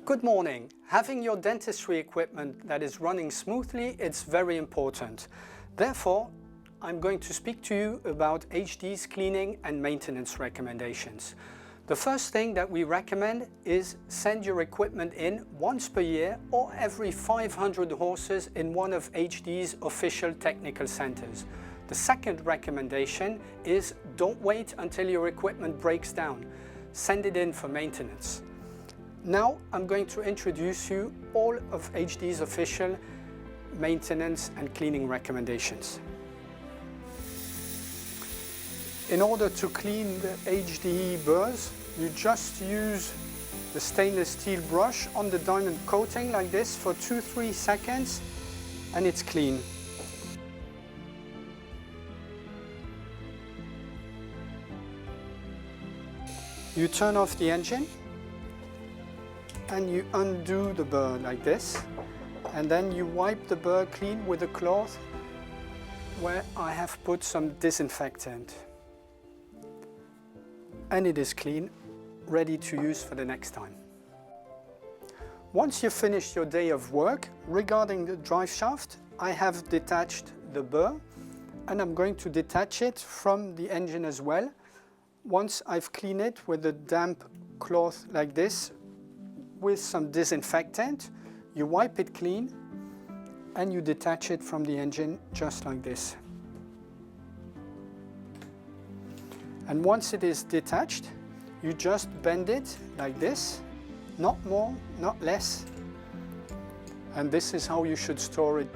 Good morning. Having your dentistry equipment that is running smoothly, it's very important. Therefore, I'm going to speak to you about HDE's cleaning and maintenance recommendations. The first thing that we recommend is send your equipment in once per year or every 500 horses in one of HDE's official technical centers. The second recommendation is don't wait until your equipment breaks down. Send it in for maintenance. Now I'm going to introduce you all of HDE's official maintenance and cleaning recommendations. In order to clean the HDE burrs, you just use the stainless steel brush on the diamond coating like this for 2-3 seconds and it's clean. You turn off the engine and you undo the burr like this, and then you wipe the burr clean with a cloth where I have put some disinfectant. And it is clean, ready to use for the next time. Once you finish your day of work, regarding the drive shaft, I have detached the burr and I'm going to detach it from the engine as well. Once I've cleaned it with a damp cloth like this, with some disinfectant, you wipe it clean and you detach it from the engine just like this. And once it is detached, you just bend it like this, not more, not less. And this is how you should store it.